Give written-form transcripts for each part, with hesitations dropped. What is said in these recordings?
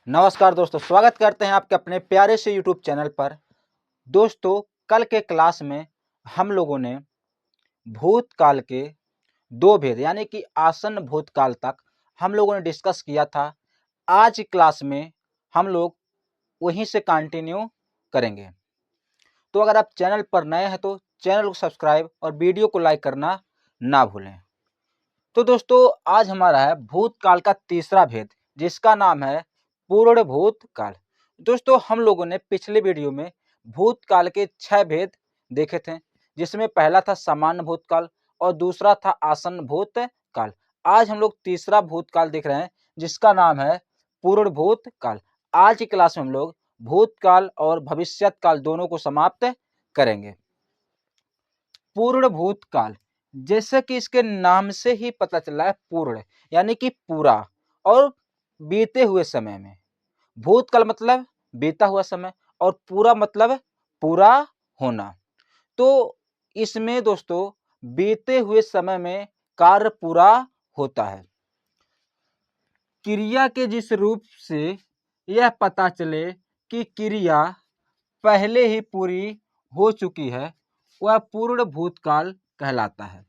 नमस्कार दोस्तों, स्वागत करते हैं आपके अपने प्यारे से यूट्यूब चैनल पर। दोस्तों, कल के क्लास में हम लोगों ने भूतकाल के 2 भेद यानी कि आसन्न भूतकाल तक हम लोगों ने डिस्कस किया था। आज की क्लास में हम लोग वहीं से कंटिन्यू करेंगे। तो अगर आप चैनल पर नए हैं तो चैनल को सब्सक्राइब और वीडियो को लाइक करना ना भूलें। तो दोस्तों, आज हमारा है भूतकाल का तीसरा भेद, जिसका नाम है पूर्ण भूतकाल। दोस्तों, हम लोगों ने पिछले वीडियो में भूतकाल के 6 भेद देखे थे, जिसमें पहला था सामान्य भूतकाल और दूसरा था आसन्न भूतकाल। आज हम लोग तीसरा भूतकाल देख रहे हैं, जिसका नाम है पूर्ण भूतकाल। आज की क्लास में हम लोग भूतकाल और भविष्यत काल दोनों को समाप्त करेंगे। पूर्ण भूतकाल, जैसे कि इसके नाम से ही पता चल रहा है, पूर्ण यानी कि पूरा और बीते हुए समय में। भूतकाल मतलब बीता हुआ समय और पूरा मतलब पूरा होना। तो इसमें दोस्तों बीते हुए समय में कार्य पूरा होता है। क्रिया के जिस रूप से यह पता चले कि क्रिया पहले ही पूरी हो चुकी है, वह पूर्ण भूतकाल कहलाता है।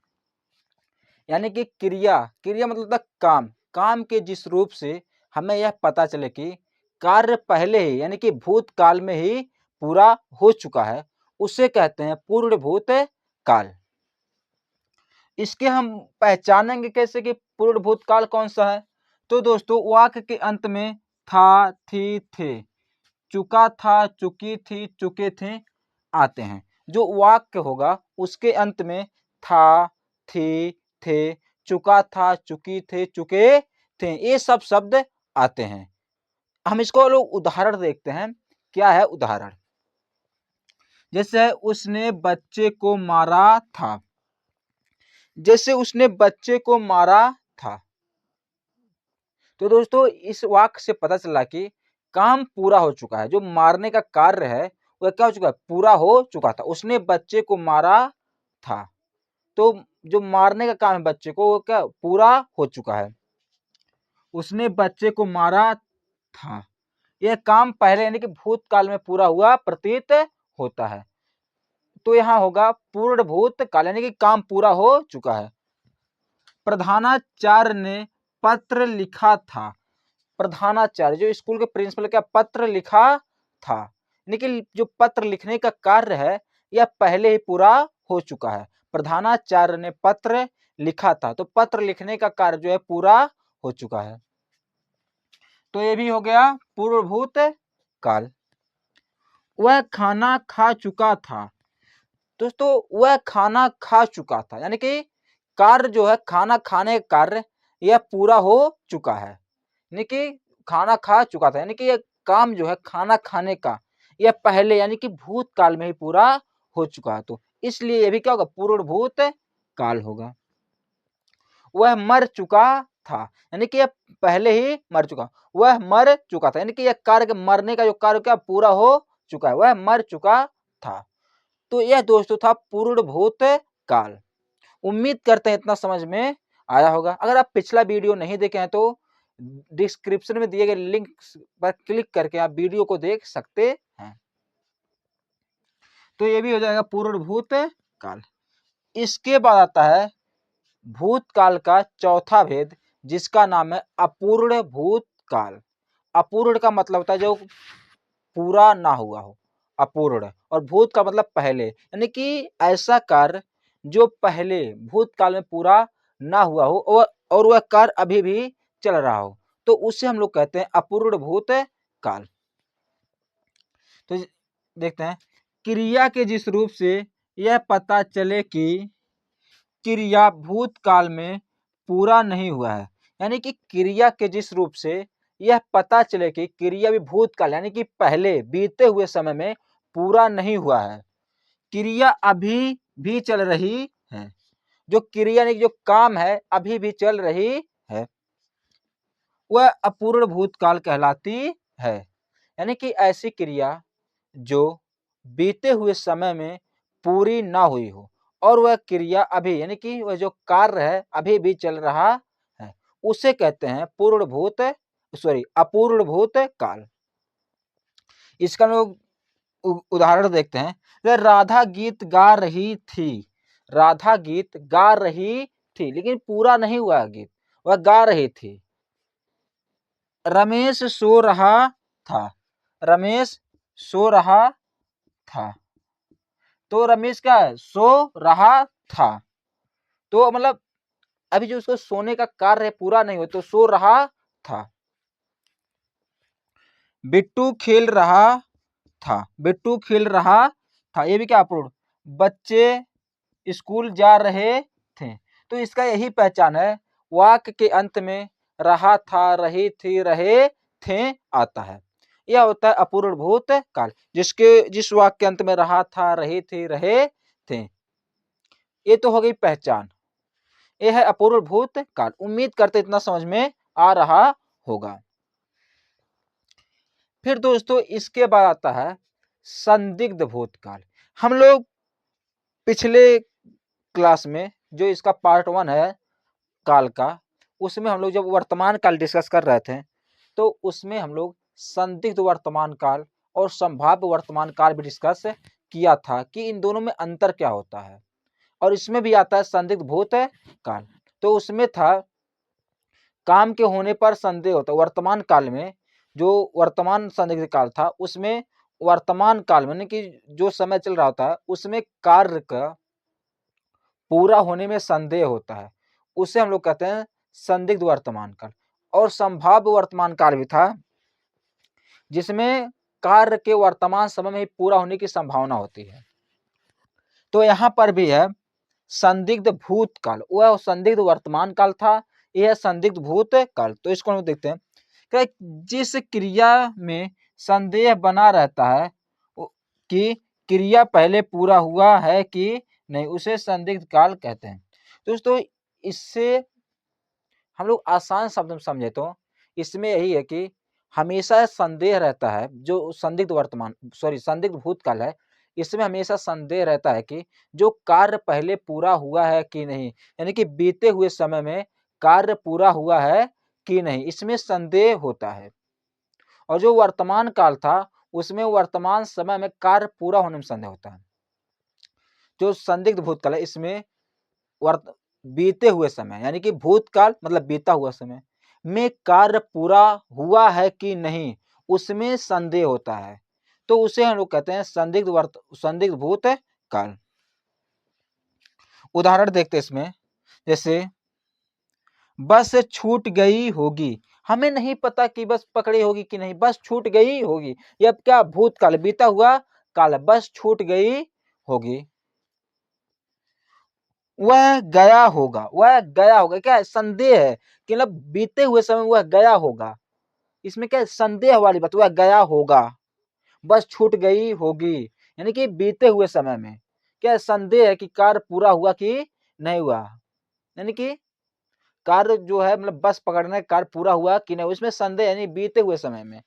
यानी कि क्रिया क्रिया मतलब होता है काम के जिस रूप से हमें यह पता चले कि कार्य पहले ही यानी कि भूतकाल में ही पूरा हो चुका है, उसे कहते हैं पूर्ण भूतकाल। इसके हम पहचानेंगे कैसे कि पूर्ण भूतकाल कौन सा है? तो दोस्तों, वाक्य के अंत में था, थी, थे, चुका था, चुकी थी, चुके थे आते हैं। जो वाक्य होगा उसके अंत में था, थी, थे, चुका था, चुकी थे, चुके थे, ये सब शब्द आते हैं। हम इसको लोग उदाहरण देखते हैं। क्या है उदाहरण? जैसे उसने बच्चे को मारा था। जैसे उसने बच्चे को मारा था। तो दोस्तों, इस वाक्य से पता चला कि काम पूरा हो चुका है। जो मारने का कार्य है वह क्या हो चुका है? पूरा हो चुका था। उसने बच्चे को मारा था। तो जो मारने का काम है बच्चे को, वो क्या पूरा हो चुका है। उसने बच्चे को मारा था, यह काम पहले यानी कि भूतकाल में पूरा हुआ प्रतीत होता है। तो यहाँ होगा पूर्ण भूतकाल यानी कि काम पूरा हो चुका है। प्रधानाचार्य ने पत्र लिखा था। प्रधानाचार्य जो स्कूल के प्रिंसिपल का पत्र लिखा था, यानी कि जो पत्र लिखने का कार्य है यह पहले ही पूरा हो चुका है। प्रधानाचार्य ने पत्र लिखा था, तो पत्र लिखने का कार्य जो है पूरा हो चुका है। तो ये भी हो गया पूर्वभूत काल। वह खाना खा चुका था। दोस्तों, वह खाना खा चुका था यानी कि कार्य जो है खाना खाने का कार्य यह पूरा हो चुका है। यानी कि खाना खा चुका था यानी कि यह काम जो है खाना खाने का यह पहले यानी कि भूतकाल में ही पूरा हो चुका है। तो इसलिए यह भी क्या होगा? पूर्ण भूत काल होगा। वह मर चुका था यानी कि यह पहले ही मर चुका। वह मर चुका था यानी कि यह कार्य मरने का जो कार्य क्या पूरा हो चुका है, वह मर चुका था। तो यह दोस्तों था पूर्ण भूत काल। उम्मीद करते हैं इतना समझ में आया होगा। अगर आप पिछला वीडियो नहीं देखे हैं तो डिस्क्रिप्शन में दिए गए लिंक पर क्लिक करके आप वीडियो को देख सकते हैं। तो ये भी हो जाएगा पूर्ण भूत काल। इसके बाद आता है भूतकाल का चौथा भेद, जिसका नाम है अपूर्ण भूतकाल। अपूर्ण का मतलब होता है जो पूरा ना हुआ हो, अपूर्ण। और भूत का मतलब पहले, यानी कि ऐसा कार्य जो पहले भूतकाल में पूरा ना हुआ हो और वह कार्य अभी भी चल रहा हो, तो उसे हम लोग कहते हैं अपूर्ण भूत काल। तो देखते हैं, क्रिया के जिस रूप से यह पता चले कि क्रिया भूतकाल में पूरा नहीं हुआ है, यानी कि क्रिया के जिस रूप से यह पता चले कि क्रिया भी भूतकाल यानी कि पहले बीते हुए समय में पूरा नहीं हुआ है, क्रिया अभी भी चल रही है। जो क्रिया यानी जो काम है अभी भी चल रही है, वह अपूर्ण भूतकाल कहलाती है। यानी कि ऐसी क्रिया जो बीते हुए समय में पूरी ना हुई हो और वह क्रिया अभी यानी कि वह जो कार्य है अभी भी चल रहा है, उसे कहते हैं पूर्ण भूत अपूर्ण भूतकाल। इसका हम लोग उदाहरण देखते हैं। राधा गीत गा रही थी, राधा गीत गा रही थी, लेकिन पूरा नहीं हुआ गीत, वह गा रही थी। रमेश सो रहा था, रमेश सो रहा था, तो रमेश क्या है, सो रहा था। तो मतलब अभी जो उसको सोने का कार्य है पूरा नहीं हुआ, तो सो रहा था। बिट्टू खेल रहा था, बिट्टू खेल रहा था, ये भी क्या अपूर्ण। बच्चे स्कूल जा रहे थे, तो इसका यही पहचान है, वाक्य के अंत में रहा था, रही थी, रहे थे आता है। यह होता है अपूर्ण भूतकाल, जिस वाक्य के अंत में रहा था, रही थी, रहे थे। ये तो हो गई पहचान, ये है अपूर्ण भूतकाल। उम्मीद करते इतना समझ में आ रहा होगा। फिर दोस्तों इसके बाद आता है संदिग्ध भूतकाल। हम लोग पिछले क्लास में जो इसका पार्ट 1 है काल का, उसमें हम लोग जब वर्तमान काल डिस्कस कर रहे थे, तो उसमें हम लोग संदिग्ध वर्तमान काल और संभाव्य वर्तमान काल भी डिस्कस किया था कि इन दोनों में अंतर क्या होता है। और इसमें भी आता है संदिग्ध भूतकाल। तो उसमें था काम के होने पर संदेह होता है। वर्तमान काल में जो वर्तमान संदिग्ध काल था, उसमें वर्तमान काल में कि जो समय चल रहा होता है, उसमें कार्य का पूरा होने में संदेह होता है, उसे हम लोग कहते हैं संदिग्ध वर्तमान काल। और संभाव्य वर्तमान काल भी था, जिसमें कार्य के वर्तमान समय में ही पूरा होने की संभावना होती है। तो यहाँ पर भी है संदिग्ध भूतकाल, वह संदिग्ध वर्तमान काल था, यह संदिग्ध भूतकाल। तो इसको हम देखते हैं कि जिस क्रिया में संदेह बना रहता है कि क्रिया पहले पूरा हुआ है कि नहीं, उसे संदिग्ध काल कहते हैं। दोस्तों इससे हम लोग आसान शब्द में समझे तो इसमें यही है कि हमेशा संदेह रहता है, जो संदिग्ध भूतकाल है, इसमें हमेशा संदेह रहता है कि जो कार्य पहले पूरा हुआ है कि नहीं, यानी कि बीते हुए समय में कार्य पूरा हुआ है कि नहीं, इसमें संदेह होता है। और जो वर्तमान काल था, उसमें वर्तमान समय में कार्य पूरा होने में संदेह होता है। जो संदिग्ध भूतकाल है, इसमें बीते हुए समय, यानी कि भूतकाल मतलब बीता हुआ समय में कार्य पूरा हुआ है कि नहीं, उसमें संदेह होता है। तो उसे हम लोग कहते हैं संदिग्ध भूतकाल। उदाहरण देखते हैं इसमें, जैसे बस छूट गई होगी, हमें नहीं पता कि बस पकड़ी होगी कि नहीं, बस छूट गई होगी। ये अब क्या भूतकाल, बीता हुआ काल, बस छूट गई होगी। वह गया होगा, वह गया होगा, क्या है, संदेह है कि मतलब बीते हुए समय वह गया होगा। इसमें क्या है, संदेह वाली बात, वह गया होगा। बस छूट गई होगी, यानी कि बीते हुए समय में क्या है, संदेह है कि कार्य पूरा हुआ कि नहीं हुआ, यानी कि कार्य जो है मतलब बस पकड़ने का कार्य पूरा हुआ कि नहीं, उसमें संदेह, यानी बीते हुए समय में।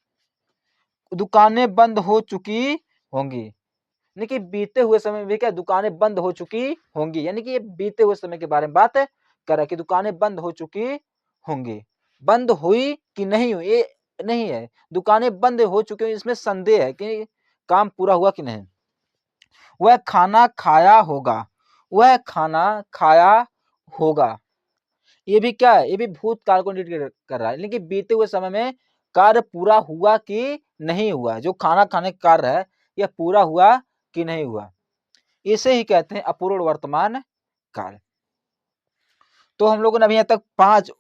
दुकानें बंद हो चुकी होंगी, यानी कि बीते हुए समय में क्या दुकानें बंद हो चुकी होंगी, यानी कि ये बीते हुए समय के बारे में बात कर रहा है कि दुकानें बंद हो चुकी होंगी। बंद हुई कि नहीं हुई ये नहीं है, दुकानें बंद हो चुकी हैं, इसमें संदेह है कि काम पूरा हुआ कि नहीं। वह खाना खाया होगा, वह खाना खाया होगा, ये भी क्या है, ये भी भूतकाल को इंडिकेट कर रहा है, लेकिन बीते हुए समय में कार्य पूरा हुआ कि नहीं हुआ, जो खाना खाने का कार्य है यह पूरा हुआ कि नहीं हुआ, इसे ही कहते हैं अपूर्ण वर्तमान काल। तो हम लोगों ने अभी यहाँ तक 5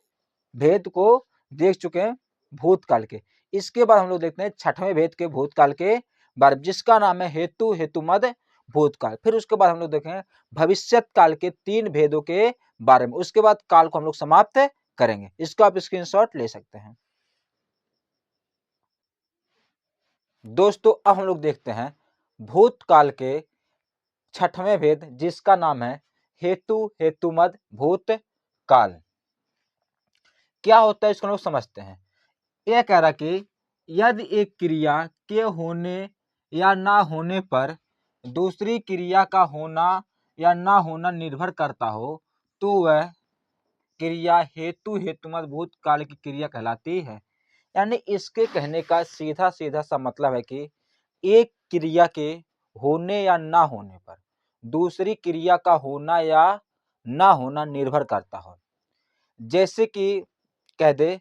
भेद को देख चुके हैं भूतकाल के। इसके बाद हम लोग देखते हैं 6वें भेद के भूतकाल के बारे में, जिसका नाम है हेतुमद भूतकाल। फिर उसके बाद हम लोग देखेंगे भविष्यत काल के 3 भेदों के बारे में। उसके बाद काल को हम लोग समाप्त करेंगे। इसको आप स्क्रीनशॉट ले सकते हैं। दोस्तों अब हम लोग देखते हैं भूतकाल के 6वें भेद, जिसका नाम है हेतुमद भूतकाल। क्या होता है इसको हम लोग समझते हैं। यह कह रहा कि यदि एक क्रिया के होने या ना होने पर दूसरी क्रिया का होना या ना होना निर्भर करता हो, तो वह क्रिया हेतुमद भूतकाल की क्रिया कहलाती है। यानी इसके कहने का सीधा सीधा सा मतलब है कि एक क्रिया के होने या ना होने पर दूसरी क्रिया का होना या ना होना निर्भर करता हो। जैसे कि कह दे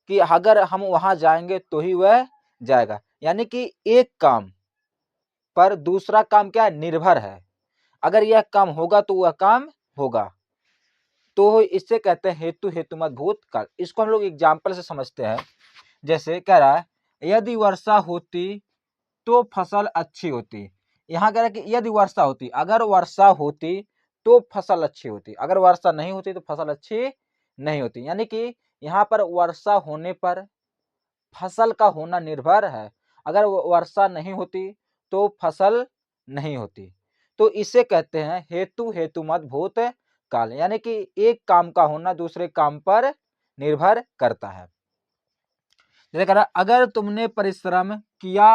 कि अगर हम वहां जाएंगे तो ही वह जाएगा, यानी कि एक काम पर दूसरा काम क्या निर्भर है। अगर यह काम होगा तो वह काम होगा, तो इससे कहते हैं हेतु हेतुमत भूतकाल। इसको हम लोग एग्जाम्पल से समझते हैं। जैसे कह रहा है यदि वर्षा होती तो फसल अच्छी होती। यहाँ कह रहा है कि यदि वर्षा होती, अगर वर्षा होती तो फसल अच्छी होती, अगर वर्षा नहीं होती तो फसल अच्छी नहीं होती। यानी कि यहाँ पर वर्षा होने पर फसल का होना निर्भर है, अगर वर्षा नहीं होती तो फसल नहीं होती। तो इसे कहते हैं हेतु हेतुमत भूत काल, यानी कि एक काम का होना दूसरे काम पर निर्भर करता है। जैसे कह रहा अगर तुमने परिश्रम किया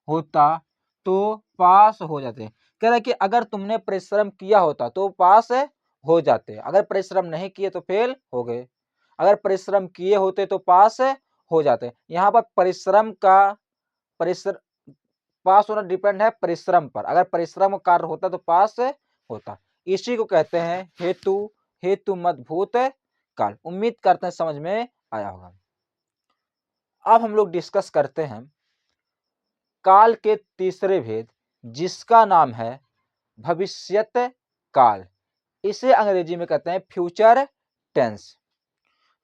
होता तो पास हो जाते। कह रहा है कि अगर तुमने परिश्रम किया होता तो पास हो जाते, अगर परिश्रम नहीं किए तो फेल हो गए, अगर परिश्रम किए होते तो पास हो जाते। यहाँ पर परिश्रम का परिश्रम पास होना डिपेंड है परिश्रम पर, अगर परिश्रम कार्य होता तो पास होता। इसी को कहते हैं हेतु हेतु मत भूत काल। उम्मीद करते हैं समझ में आया होगा। अब हम लोग डिस्कस करते हैं काल के तीसरे भेद, जिसका नाम है भविष्यत काल। इसे अंग्रेजी में कहते हैं फ्यूचर टेंस।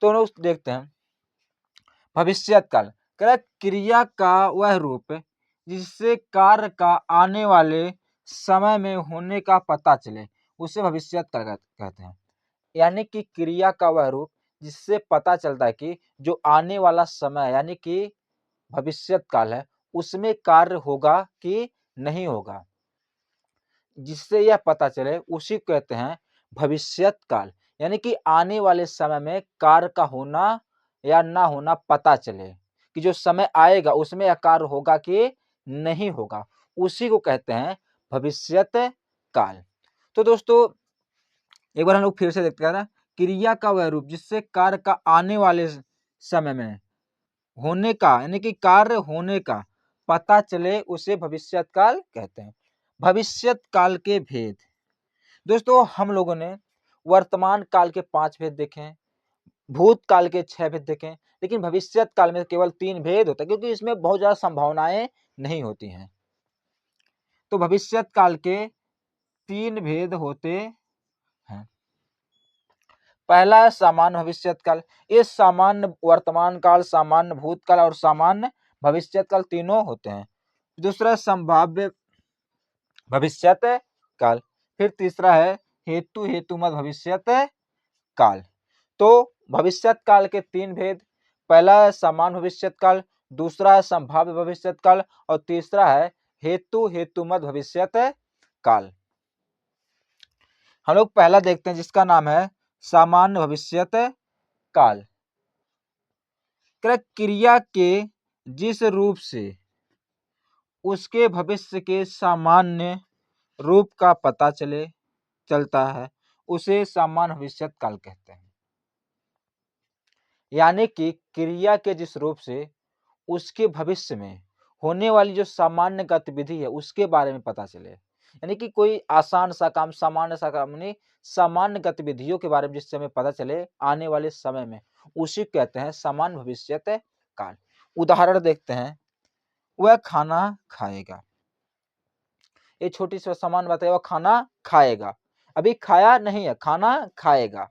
तो हम लोग देखते हैं भविष्यत काल। क्रिया का वह रूप जिससे कार्य का आने वाले समय में होने का पता चले, उसे भविष्यत काल कहते हैं। यानी कि क्रिया का वह रूप जिससे पता चलता है कि जो आने वाला समय यानी कि भविष्यत काल है उसमें कार्य होगा कि नहीं होगा, जिससे यह पता चले उसी को कहते हैं भविष्यत काल। यानी कि आने वाले समय में कार्य का होना या ना होना पता चले, कि जो समय आएगा उसमें यह कार्य होगा कि नहीं होगा, उसी को कहते हैं भविष्यत काल। तो दोस्तों एक बार हम लोग फिर से देखते हैं ना, क्रिया का वह रूप जिससे कार्य का आने वाले समय में होने का यानी कि कार्य होने का पता चले उसे भविष्यत काल कहते हैं। भविष्यत काल के भेद। दोस्तों हम लोगों ने वर्तमान काल के 5 भेद देखे हैं, भूतकाल के 6 भेद देखे हैं, लेकिन भविष्यत काल में केवल 3 भेद होता है, क्योंकि इसमें बहुत ज्यादा संभावनाएं नहीं होती हैं। तो भविष्यत काल के 3 भेद होते हैं। पहला है सामान्य भविष्यत काल। ये सामान्य वर्तमान काल, सामान्य भूतकाल और सामान्य भविष्यत काल तीनों होते हैं। दूसरा संभाव्य भविष्यत काल। फिर तीसरा है हेतु हेतुमत भविष्यत काल। तो भविष्यत काल के 3 भेद, पहला है सामान्य भविष्यत काल, दूसरा है संभाव्य भविष्यत काल और तीसरा है हेतु हेतुमत भविष्यत काल। हम लोग पहला देखते हैं जिसका नाम है सामान्य भविष्यत काल। क्रिया के जिस रूप से उसके भविष्य के सामान्य रूप का पता चलता है उसे सामान्य भविष्यत काल कहते हैं। यानी कि क्रिया के जिस रूप से उसके भविष्य में होने वाली जो सामान्य गतिविधि है उसके बारे में पता चले, यानी कि कोई आसान सा काम, सामान्य सा काम नहीं, सामान्य गतिविधियों के बारे में जिससे हमें पता चले आने वाले समय में, उसी कहते हैं सामान्य भविष्यत काल। उदाहरण देखते हैं, वह खाना खाएगा। ये छोटी सी सामान्य बात है, वह खाना खाएगा, अभी खाया नहीं है, खाना खाएगा।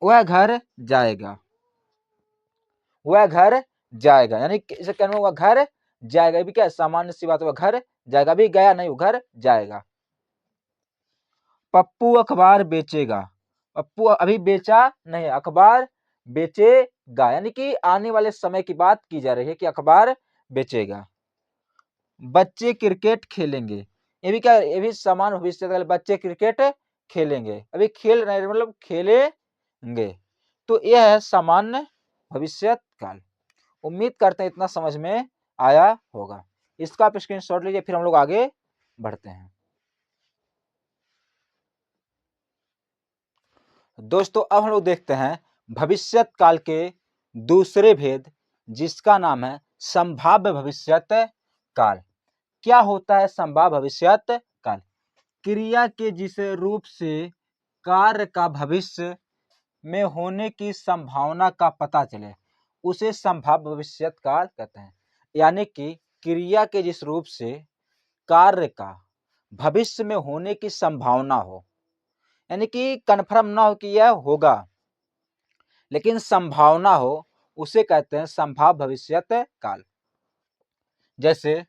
वह घर जाएगा, वह घर जाएगा, यानी इसे कहने में वह घर जाएगा, अभी क्या सामान्य सी बात है, वह घर जाएगा, अभी गया नहीं, वो घर जाएगा। पप्पू अखबार बेचेगा, पप्पू अभी बेचा नहीं, अखबार बेचेगा, यानी कि आने वाले समय की बात की जा रही है कि अखबार बेचेगा। बच्चे क्रिकेट खेलेंगे, ये भी क्या, ये भी समान भविष्य काल, बच्चे क्रिकेट खेलेंगे, अभी खेल रहे मतलब खेलेंगे। तो यह है सामान्य भविष्य काल। उम्मीद करते हैं इतना समझ में आया होगा। इसका आप स्क्रीनशॉट लीजिए, फिर हम लोग आगे बढ़ते हैं। दोस्तों अब हम लोग देखते हैं भविष्यत काल के दूसरे भेद जिसका नाम है संभाव्य भविष्यत काल। क्या होता है संभाव्य भविष्यत काल? क्रिया के जिस रूप से कार्य का भविष्य में होने की संभावना का पता चले उसे संभाव्य भविष्यत काल कहते हैं। यानी कि क्रिया के जिस रूप से कार्य का भविष्य में होने की संभावना हो, यानी कि कन्फर्म ना हो कि यह होगा लेकिन संभावना हो, उसे कहते हैं संभाव्य भविष्यत काल। जैसे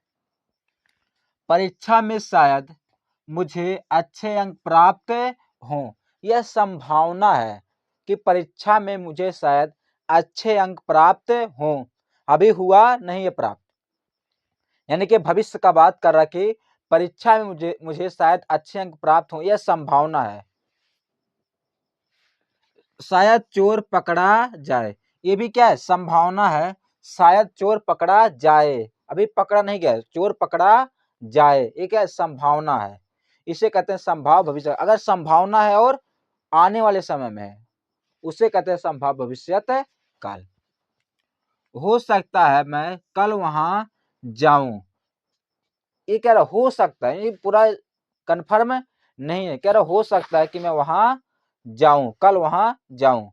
परीक्षा में शायद मुझे अच्छे अंक प्राप्त हों, यह संभावना है कि परीक्षा में मुझे शायद अच्छे अंक प्राप्त हों, अभी हुआ नहीं है प्राप्त। यानी कि भविष्य का बात कर रहा कि परीक्षा में मुझे शायद अच्छे अंक प्राप्त हों, यह संभावना है। शायद चोर पकड़ा जाए, ये भी क्या है? संभावना है। शायद चोर पकड़ा जाए, अभी पकड़ा नहीं गया, चोर पकड़ा जाए, ये क्या है? संभावना है। इसे कहते हैं संभाव्य भविष्य। अगर संभावना है और आने वाले समय में है, उसे कहते हैं संभाव्य भविष्यत काल। हो सकता है मैं कल वहां जाऊं, ये कह रहा हो सकता है, ये पूरा कंफर्म नहीं है, कह रहा हो सकता है कि मैं वहां जाऊं, कल वहां जाऊं।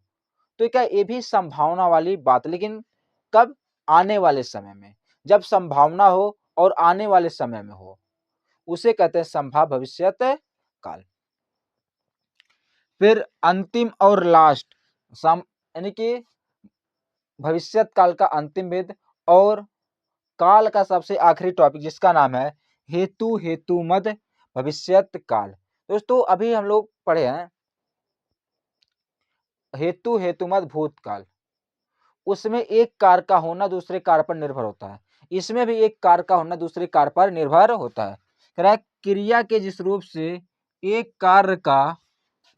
तो क्या ये भी संभावना वाली बात, लेकिन कब? आने वाले समय में। जब संभावना हो और आने वाले समय में हो, उसे कहते हैं संभाव्य भविष्यत काल। फिर अंतिम और लास्ट यानी कि भविष्यत काल का अंतिम भेद और काल का सबसे आखिरी टॉपिक जिसका नाम है हेतु मद भविष्यत काल। दोस्तों अभी हम लोग पढ़े हैं हेतु मद भूतकाल, उसमें एक कार का होना दूसरे कार पर निर्भर होता है, इसमें भी एक कार का होना दूसरे कार पर निर्भर होता है। कह रहा है क्रिया के जिस रूप से एक कार्य का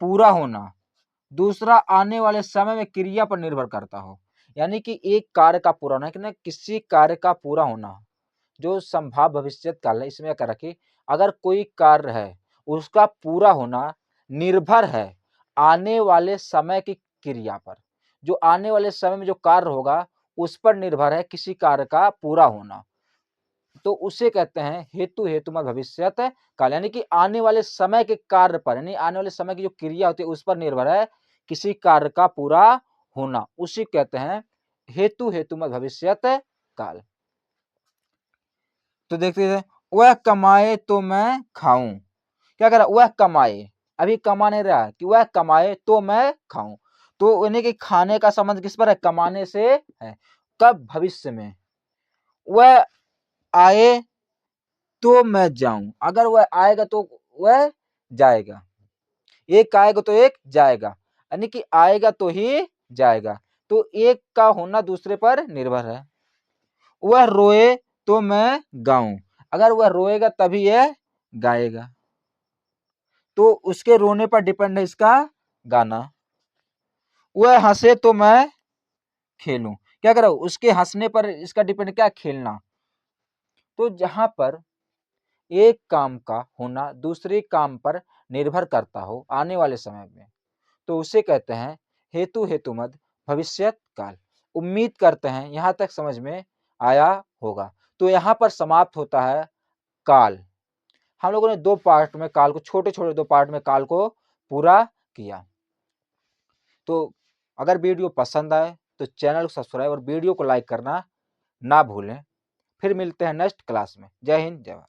पूरा होना दूसरा आने वाले समय में क्रिया पर निर्भर करता हो, यानी कि एक कार्य का पूरा होना कि किसी कार्य का पूरा होना जो संभाव्य भविष्यत काल है, इसमें क्या रखी, अगर कोई कार्य है उसका पूरा होना निर्भर है आने वाले समय की क्रिया पर, जो आने वाले समय में जो कार्य होगा उस पर निर्भर है किसी कार्य का पूरा होना, तो उसे कहते हैं हेतुमत भविष्यत काल। यानी कि आने वाले समय के कार्य पर, यानी आने वाले समय की जो क्रिया होती है उस पर निर्भर है किसी कार्य का पूरा होना, उसी कहते हैं हेतुमत भविष्यत काल। तो देखते हैं, वह कमाए तो मैं खाऊं। क्या कह रहा? वह कमाए, अभी कमा नहीं रहा कि वह कमाए तो मैं खाऊं, तो यानी कि खाने का संबंध किस पर है? कमाने से है। कब? भविष्य में। वह आए तो मैं जाऊं, अगर वह आएगा तो वह जाएगा, एक आएगा तो एक जाएगा, यानी कि आएगा तो ही जाएगा, तो एक का होना दूसरे पर निर्भर है। वह रोए तो मैं गाऊं, अगर वह रोएगा तभी यह गाएगा, तो उसके रोने पर डिपेंड है इसका गाना। वह हंसे तो मैं खेलूं, क्या करो? उसके हंसने पर इसका डिपेंड क्या? खेलना। तो जहां पर एक काम का होना दूसरे काम पर निर्भर करता हो आने वाले समय में, तो उसे कहते हैं हेतुमत भविष्यत काल। उम्मीद करते हैं यहाँ तक समझ में आया होगा। तो यहाँ पर समाप्त होता है काल। हम लोगों ने दो पार्ट में काल को, छोटे छोटे दो पार्ट में काल को पूरा किया। तो अगर वीडियो पसंद आए तो चैनल को सब्सक्राइब और वीडियो को लाइक करना ना भूलें। फिर मिलते हैं नेक्स्ट क्लास में। जय हिंद, जय भारत।